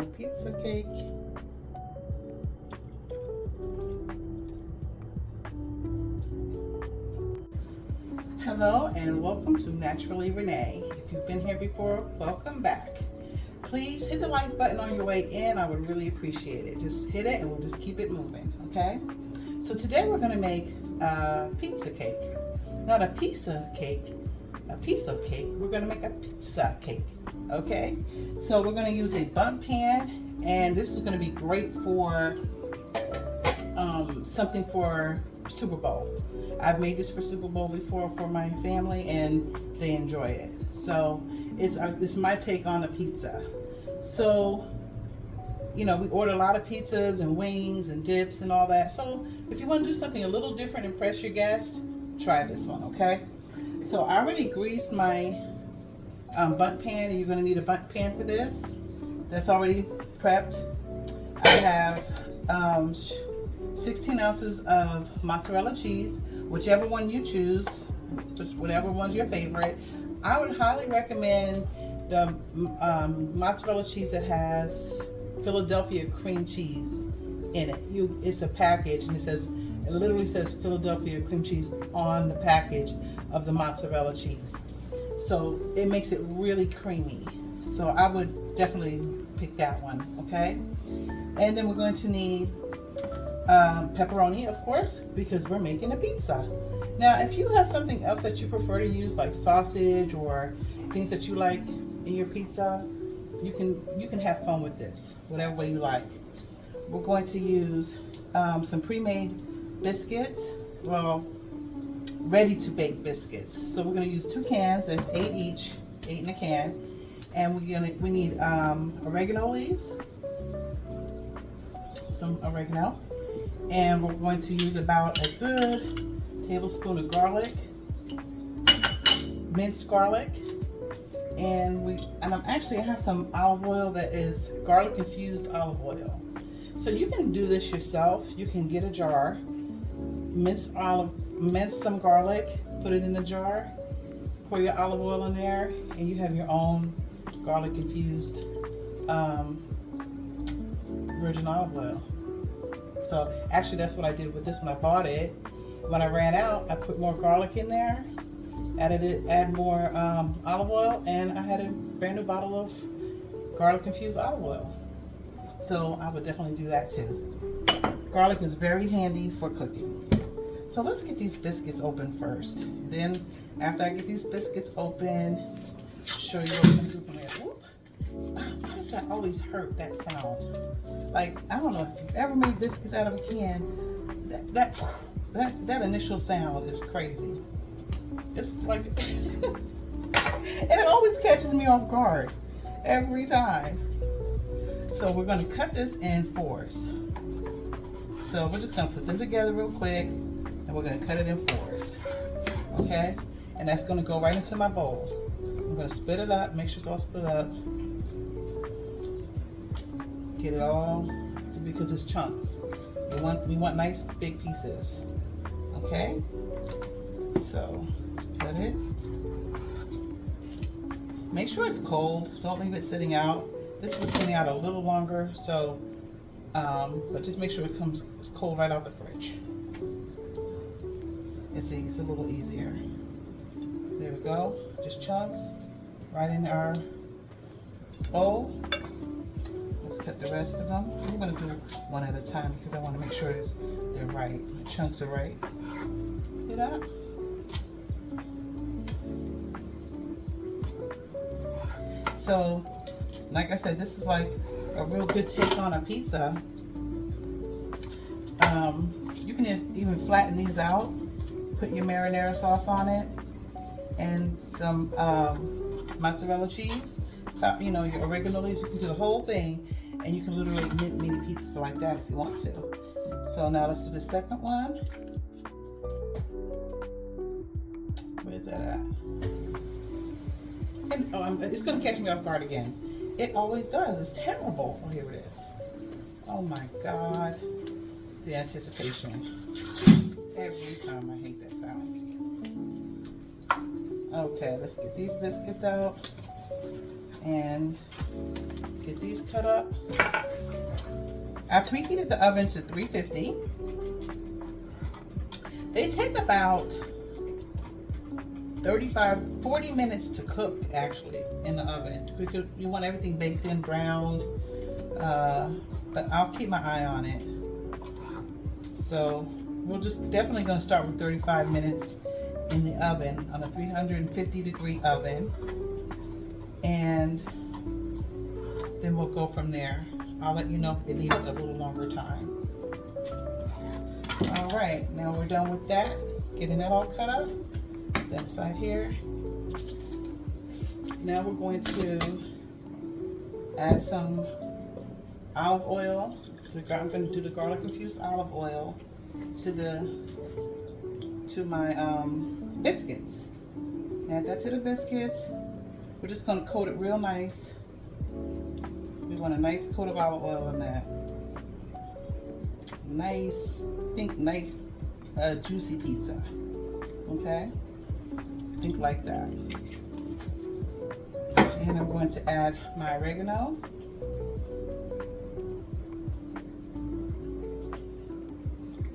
little pizza cake. Hello and welcome to Naturally Renee. If you've been here before, welcome back. Please hit the like button on your way in. I would really appreciate it. Just hit it and we'll just keep it moving, okay? So today we're gonna make a pizza cake. Not a pizza cake, a piece of cake. We're gonna make a pizza cake, okay? So we're gonna use a bundt pan, and this is gonna be great for something for Super Bowl. I've made this for Super Bowl before for my family and they enjoy it. So it's my take on a pizza. So, you know, we order a lot of pizzas and wings and dips and all that. So if you want to do something a little different, impress your guests, try this one, okay? So I already greased my bundt pan, and you're going to need a bundt pan for this. That's already prepped. I have 16 ounces of mozzarella cheese, whichever one you choose, whatever one's your favorite. I would highly recommend the mozzarella cheese that has Philadelphia cream cheese in it. It's a package, and it literally says Philadelphia cream cheese on the package of the mozzarella cheese. So it makes it really creamy. So I would definitely pick that one, okay? And then we're going to need pepperoni, of course, because we're making a pizza. Now, if you have something else that you prefer to use, like sausage or things that you like in your pizza, you can have fun with this, whatever way you like. We're going to use some pre-made biscuits, well, ready to bake biscuits. So we're going to use 2 cans. There's 8 each, 8 in a can, and we need oregano leaves, some oregano. And we're going to use about a good tablespoon of garlic, minced garlic, and I have some olive oil that is garlic infused olive oil. So you can do this yourself. You can get a jar, mince some garlic, put it in the jar, pour your olive oil in there, and you have your own garlic infused virgin olive oil. So actually that's what I did with this when I bought it. When I ran out, I put more garlic in there, add more olive oil, and I had a brand new bottle of garlic infused olive oil. So I would definitely do that too. Garlic is very handy for cooking. So let's get these biscuits open first. Then after I get these biscuits open, show you what we're gonna do from there. Whoop. Why does that always hurt, that sound? Like, I don't know if you've ever made biscuits out of a can, that initial sound is crazy. It's like, and it always catches me off guard every time. So we're going to cut this in 4s. So we're just going to put them together real quick, and we're going to cut it in 4s. Okay? And that's going to go right into my bowl. I'm going to split it up, make sure it's all split up. Get it all, because it's chunks. We want nice big pieces. Okay? So, cut it. Make sure it's cold. Don't leave it sitting out. This was sitting out a little longer, so, but just make sure it's cold right out the fridge. It's a little easier. There we go. Just chunks right in our bowl. Let's cut the rest of them. I'm going to do one at a time because I want to make sure they're right. The chunks are right. See that? So, like I said, this is like a real good take on a pizza. You can even flatten these out, put your marinara sauce on it, and some mozzarella cheese. Top, your oregano leaves. You can do the whole thing, and you can literally make mini pizzas like that if you want to. So now let's do the second one. Where's that at? And it's going to catch me off guard again. It always does. It's terrible. Oh, here it is. Oh my God. The anticipation. Every time I hate that sound. Okay, let's get these biscuits out. and get these cut up. I preheated the oven to 350. They take about 40 minutes to cook actually in the oven, because you want everything baked in, browned, but I'll keep my eye on it. So we're just definitely going to start with 35 minutes in the oven on a 350-degree oven, and then we'll go from there. I'll let you know if it needs a little longer time. All right, now we're done with that. Getting that all cut up. That side here. Now we're going to add some olive oil. I'm going to do the garlic infused olive oil to my biscuits. Add that to the biscuits. We're just going to coat it real nice. We want a nice coat of olive oil on that. Nice, juicy pizza. Okay? Think like that. And I'm going to add my oregano.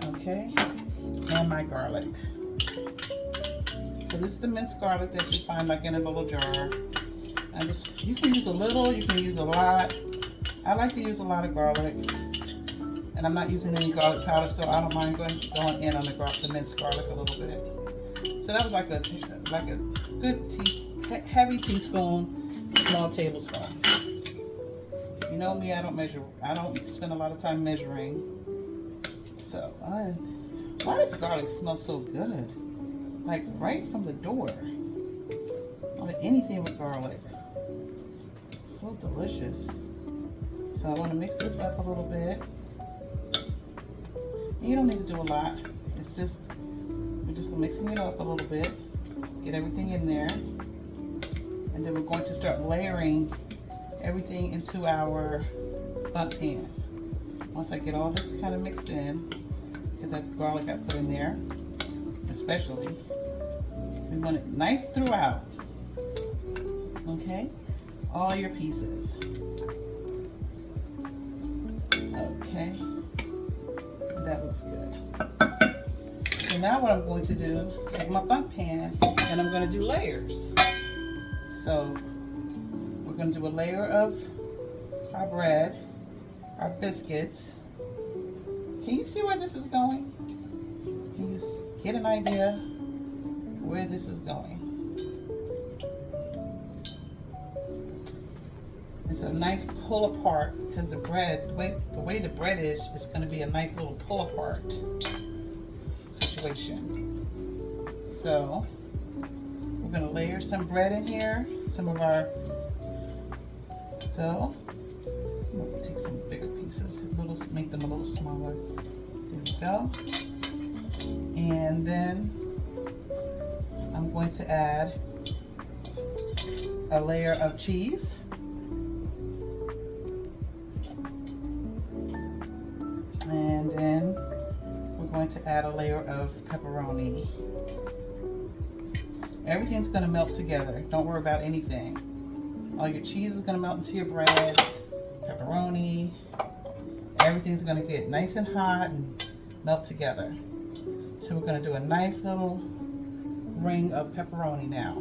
Okay? And my garlic. So this is the minced garlic that you find like in a little jar. You can use a little, you can use a lot. I like to use a lot of garlic. And I'm not using any garlic powder, so I don't mind going in on the minced garlic a little bit. So that was like a good heavy teaspoon, small tablespoon. You know me, I don't spend a lot of time measuring. So, why does garlic smell so good? Like right from the door. Like anything with garlic. So delicious. So I want to mix this up a little bit. You don't need to do a lot. It's just, we're just mixing it up a little bit. Get everything in there. And then we're going to start layering everything into our bundt pan. Once I get all this kind of mixed in, because that garlic I put in there, especially, we want it nice throughout. Okay? All your pieces. Okay. That looks good. So now what I'm going to do, take my bundt pan and I'm going to do layers. So we're going to do a layer of our bread, our biscuits. Can you see where this is going? Can you get an idea where this is going? It's a nice pull apart because the bread, the way the bread is, it's going to be a nice little pull apart situation. So we're going to layer some bread in here, some of our dough. I'm going to take some bigger pieces, make them a little smaller. There we go. And then I'm going to add a layer of cheese. And then we're going to add a layer of pepperoni. Everything's going to melt together. Don't worry about anything. All your cheese is going to melt into your bread, pepperoni. Everything's going to get nice and hot and melt together. So we're going to do a nice little ring of pepperoni now.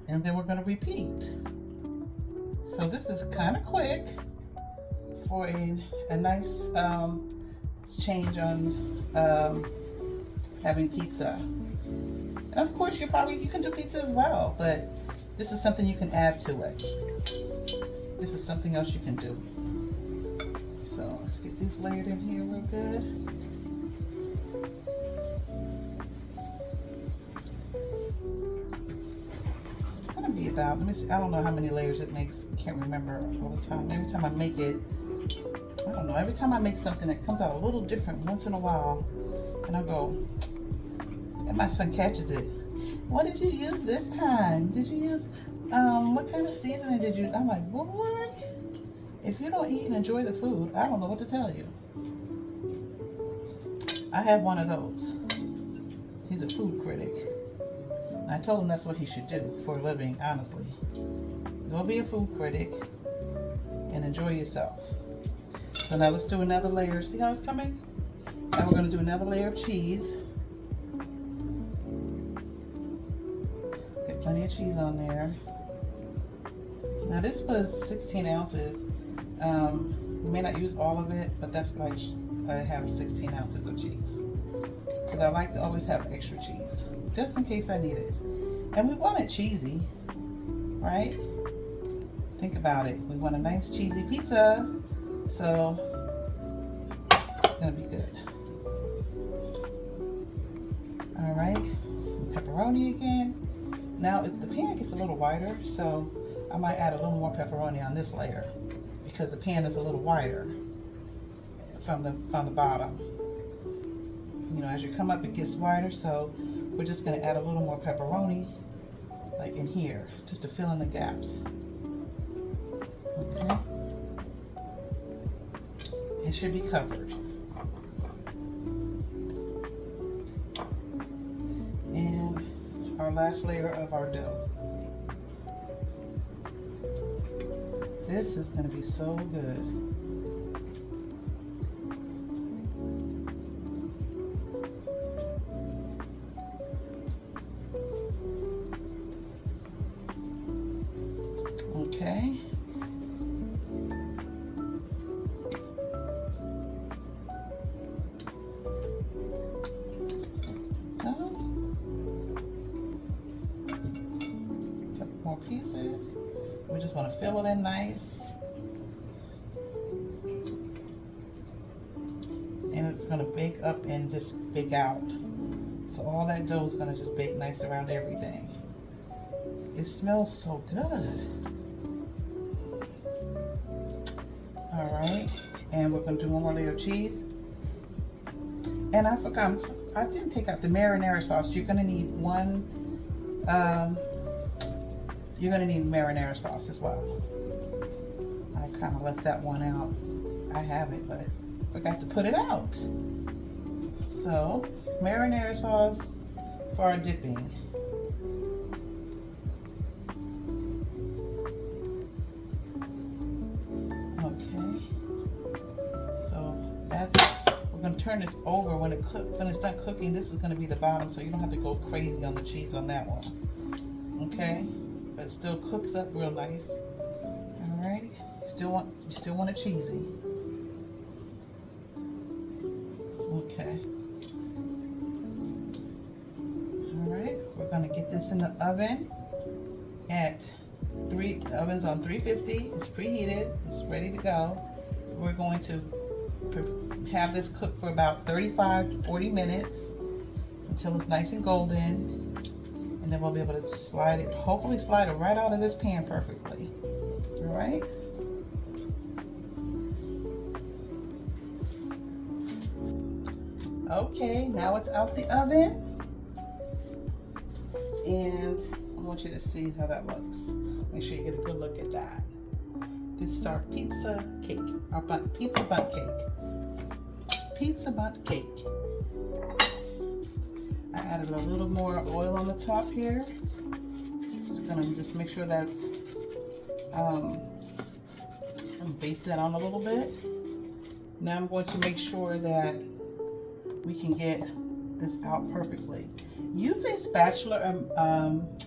And then we're going to repeat. So this is kind of quick for a nice change on having pizza. And of course you can do pizza as well, but this is something you can add to it. This is something else you can do. So let's get these layered in here real good. It's gonna be about, let me see, I don't know how many layers it makes, can't remember all the time. Every time I make it, I don't know, every time I make something it comes out a little different once in a while. And I go, and my son catches it. What did you use this time? Did you use, what kind of seasoning did you, I'm like, boy, if you don't eat and enjoy the food, I don't know what to tell you. I have one of those. He's a food critic. I told him that's what he should do for a living, honestly. Go be a food critic and enjoy yourself. So now let's do another layer. See how it's coming? Now we're going to do another layer of cheese. Get plenty of cheese on there. Now this was 16 ounces. We may not use all of it, but that's why I have 16 ounces of cheese. Because I like to always have extra cheese, just in case I need it. And we want it cheesy, right? Think about it. We want a nice cheesy pizza, so it's gonna be good. All right, some pepperoni again. Now, if the pan gets a little wider, so I might add a little more pepperoni on this layer because the pan is a little wider from the bottom. You know, as you come up, it gets wider, so we're just gonna add a little more pepperoni, like in here, just to fill in the gaps. Okay. It should be covered. And our last layer of our dough. This is going to be so good. Okay. Couple more pieces. We just want to fill it in nice. And it's going to bake up and just bake out. So all that dough is going to just bake nice around everything. It smells so good. All right, and we're going to do one more layer of cheese. And I forgot, I didn't take out the marinara sauce. You're going to need you're going to need marinara sauce as well. I kind of left that one out. I have it, but forgot to put it out. So, marinara sauce for our dipping. Okay. So, we're going to turn this over when it's done cooking. This is going to be the bottom, so you don't have to go crazy on the cheese on that one. Okay? But it still cooks up real nice. All right? You still want it cheesy. Okay. All right, we're gonna get this in the oven at the oven's on 350. It's preheated. It's ready to go. We're going to have this cook for about 35 to 40 minutes until it's nice and golden, and then we'll be able to hopefully slide it right out of this pan perfectly. All right. Okay, now it's out the oven, and I want you to see how that looks. Make sure you get a good look at that. This is our pizza cake, our pizza bundt cake. Pizza bundt cake. I added a little more oil on the top here. Just gonna make sure that's, baste that on a little bit. Now I'm going to make sure that we can get this out perfectly. Use a spatula,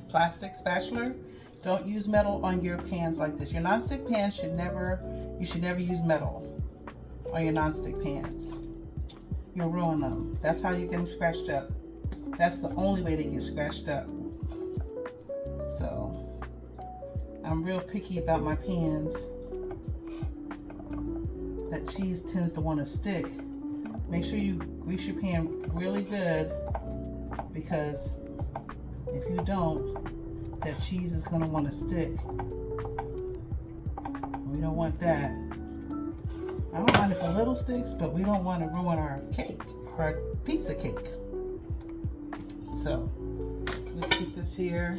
plastic spatula. Don't use metal on your pans like this. Your nonstick pans you should never use metal on your nonstick pans. You'll ruin them. That's how you get them scratched up. That's the only way they get scratched up. So, I'm real picky about my pans. That cheese tends to want to stick. Make sure you grease your pan really good, because if you don't, that cheese is going to want to stick. We don't want that. I don't mind if a little sticks, but we don't want to ruin our cake, our pizza cake. So, let's keep this here.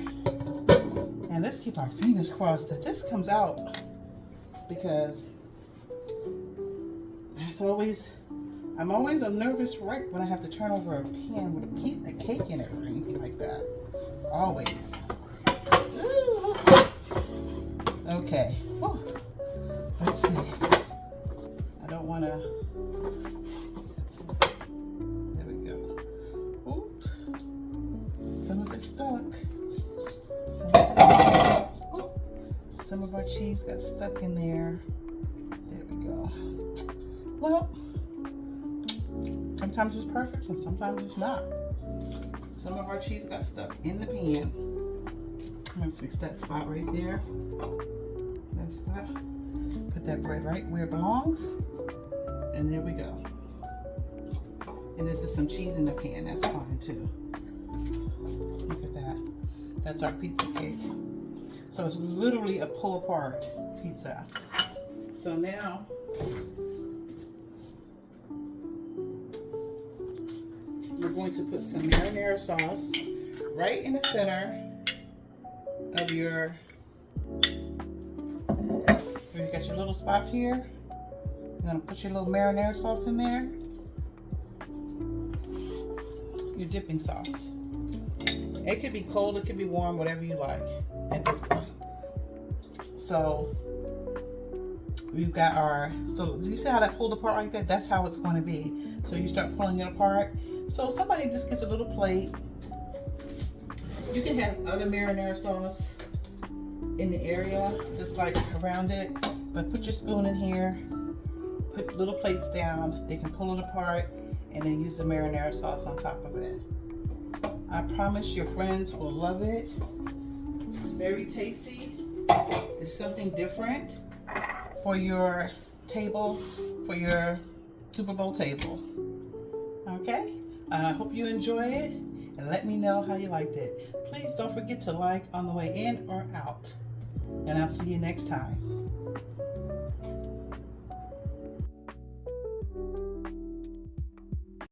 And let's keep our fingers crossed that this comes out, because I'm always nervous right when I have to turn over a pan with a cake in it or anything like that. always. Ooh. Okay. Whew. Let's see. I don't want to. There we go. Oop. Some of it stuck. Some of our cheese got stuck in there. There we go. Well, sometimes it's perfect and sometimes it's not. Some of our cheese got stuck in the pan. I'm gonna fix that spot right there. That spot. Put that bread right where it belongs. And there we go. And this is some cheese in the pan. That's fine too. Look at that. That's our pizza cake. So it's literally a pull apart pizza. So now we're going to put some marinara sauce right in the center of your, you got your little spot here. You're gonna put your little marinara sauce in there. Your dipping sauce. It could be cold, it could be warm, whatever you like at this point. So we've got our, so do you see how that pulled apart like that? That's how it's going to be. So you start pulling it apart. So somebody just gets a little plate. You can have other marinara sauce in the area, just like around it, but put your spoon in here, put little plates down. They can pull it apart and then use the marinara sauce on top of it. I promise your friends will love it. It's very tasty. It's something different for your table, for your Super Bowl table. Okay? And I hope you enjoy it and let me know how you liked it. Please don't forget to like on the way in or out. And I'll see you next time.